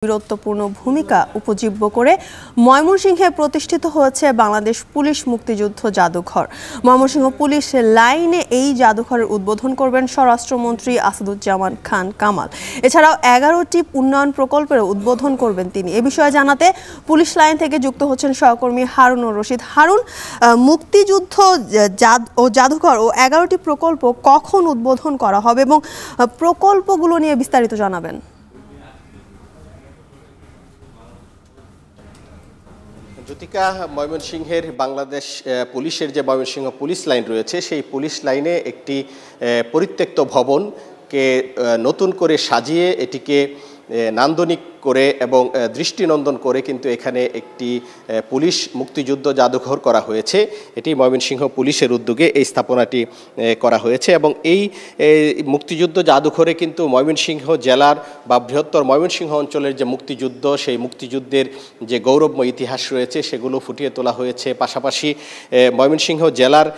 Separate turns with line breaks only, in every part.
বীরত্বপূর্ণ ভূমিকা উপজীব্য করে ময়মনসিংহে প্রতিষ্ঠিত হয়েছে বাংলাদেশ পুলিশ মুক্তিযুদ্ধ জাদুঘর। ময়মনসিংহ পুলিশ লাইনে এই জাদুঘরের উদ্বোধন করবেন স্বরাষ্ট্রমন্ত্রী আসাদুজ্জামান খান কামাল। এছাড়াও 11টি উন্নয়ন প্রকল্পের উদ্বোধন করবেন তিনি। এ বিষয়ে জানাতে পুলিশ লাইন থেকে যুক্ত হচ্ছেন সহকর্মী হারুনুর রশিদ। হারুন, মুক্তিযুদ্ধ জাদুঘর ও 11টি প্রকল্প কখন উদ্বোধন করা হবে এবং প্রকল্পগুলো নিয়ে বিস্তারিত জানাবেন।
জ্যোতিকা, ময়মনসিংহের বাংলাদেশ পুলিশের যে ময়মনসিংহ পুলিশ লাইন রয়েছে সেই পুলিশ লাইনে একটি পরিত্যক্ত ভবনকে নতুন করে সাজিয়ে এটিকে নান্দনিক করে এবং দৃষ্টিনন্দন করে কিন্তু এখানে একটি পুলিশ মুক্তিযুদ্ধ জাদুঘর করা হয়েছে। এটি ময়মনসিংহ পুলিশের উদ্যোগে এই স্থাপনাটি করা হয়েছে এবং এই মুক্তিযুদ্ধ জাদুঘরে কিন্তু ময়মনসিংহ জেলার বা বৃহত্তর ময়মনসিংহ অঞ্চলের যে মুক্তিযুদ্ধ, সেই মুক্তিযুদ্ধের যে গৌরবময় ইতিহাস রয়েছে সেগুলো ফুটিয়ে তোলা হয়েছে। পাশাপাশি ময়মনসিংহ জেলার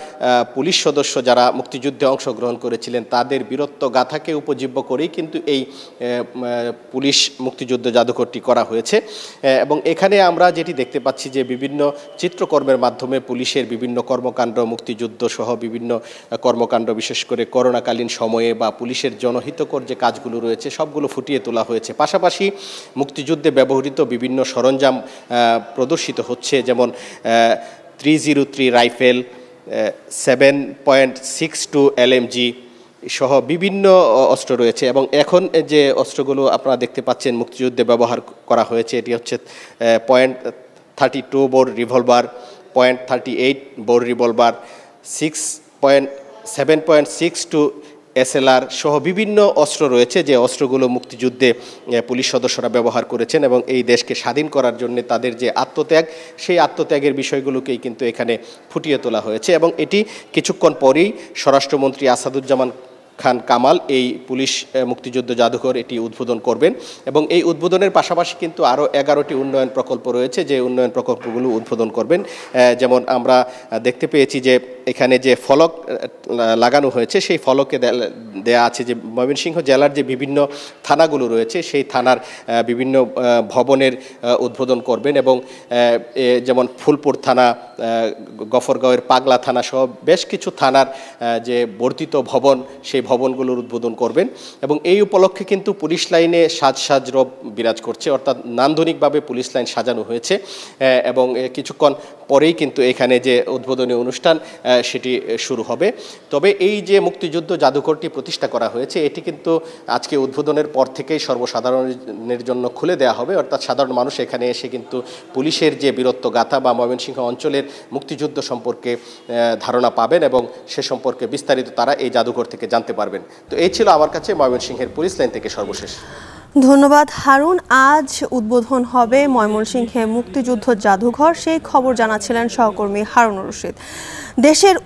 পুলিশ সদস্য যারা মুক্তিযুদ্ধে অংশগ্রহণ করেছিলেন তাদের বীরত্ব গাথাকে উপজীব্য করেই কিন্তু এই পুলিশ মুক্তিযুদ্ধ জাদুঘরটি করা হয়েছে। এবং এখানে আমরা যেটি দেখতে পাচ্ছি যে বিভিন্ন চিত্রকর্মের মাধ্যমে পুলিশের বিভিন্ন কর্মকাণ্ড, মুক্তিযুদ্ধ সহ বিভিন্ন কর্মকাণ্ড, বিশেষ করে করোনাকালীন সময়ে বা পুলিশের জনহিতকর যে কাজগুলো রয়েছে সবগুলো ফুটিয়ে তোলা হয়েছে। পাশাপাশি মুক্তিযুদ্ধে ব্যবহৃত বিভিন্ন সরঞ্জাম প্রদর্শিত হচ্ছে, যেমন 303 রাইফেল, 7.62 LMG সহ বিভিন্ন অস্ত্র রয়েছে। এবং এখন যে অস্ত্রগুলো আপনারা দেখতে পাচ্ছেন মুক্তিযুদ্ধে ব্যবহার করা হয়েছে এটি হচ্ছে .32 bore revolver, .38 bore revolver, 7.62 SLR সহ বিভিন্ন অস্ত্র রয়েছে যে অস্ত্রগুলো মুক্তিযুদ্ধে পুলিশ সদস্যরা ব্যবহার করেছেন এবং এই দেশকে স্বাধীন করার জন্য তাদের যে আত্মত্যাগ, সেই আত্মত্যাগের বিষয়গুলোকেই কিন্তু এখানে ফুটিয়ে তোলা হয়েছে। এবং এটি কিছুক্ষণ পরেই স্বরাষ্ট্রমন্ত্রী আসাদুজ্জামান খান কামাল এই পুলিশ মুক্তিযুদ্ধ জাদুঘর এটি উদ্বোধন করবেন। এবং এই উদ্বোধনের পাশাপাশি কিন্তু আরও 11টি উন্নয়ন প্রকল্প রয়েছে যে উন্নয়ন প্রকল্পগুলো উদ্বোধন করবেন। যেমন আমরা দেখতে পেয়েছি যে এখানে যে ফলক লাগানো হয়েছে সেই ফলকে দেয়া আছে যে ময়মনসিংহ জেলার যে বিভিন্ন থানাগুলো রয়েছে সেই থানার বিভিন্ন ভবনের উদ্বোধন করবেন। এবং যেমন ফুলপুর থানা, গফরগাঁওয়ের পাগলা থানা সহ বেশ কিছু থানার যে বর্ধিত ভবন সেই ভবনগুলোর উদ্বোধন করবেন। এবং এই উপলক্ষে কিন্তু পুলিশ লাইনে সাজ রব বিরাজ করছে, অর্থাৎ নান্দনিকভাবে পুলিশ লাইন সাজানো হয়েছে। এবং কিছুক্ষণ পরেই কিন্তু এখানে যে উদ্বোধনী অনুষ্ঠান সেটি শুরু হবে। তবে এই যে মুক্তিযুদ্ধ জাদুঘরটি প্রতিষ্ঠা করা হয়েছে এটি কিন্তু আজকে উদ্বোধনের পর থেকেই সর্বসাধারণের জন্য খুলে দেওয়া হবে, অর্থাৎ সাধারণ মানুষ এখানে এসে কিন্তু পুলিশের যে বীরত্ব গাথা বা ময়মনসিংহ অঞ্চলের মুক্তিযুদ্ধ সম্পর্কে ধারণা পাবেন এবং সে সম্পর্কে বিস্তারিত তারা এই জাদুঘর থেকে জানতে পারবেন। তো এই ছিল আমার কাছে ময়মনসিংহের পুলিশ লাইন থেকে সর্বশেষ।
ধন্যবাদ হারুন। আজ উদ্বোধন হবে ময়মনসিংহে মুক্তিযুদ্ধ জাদুঘর, সেই খবর জানাচ্ছিলেন সহকর্মী হারুনুর রশিদ। দেশের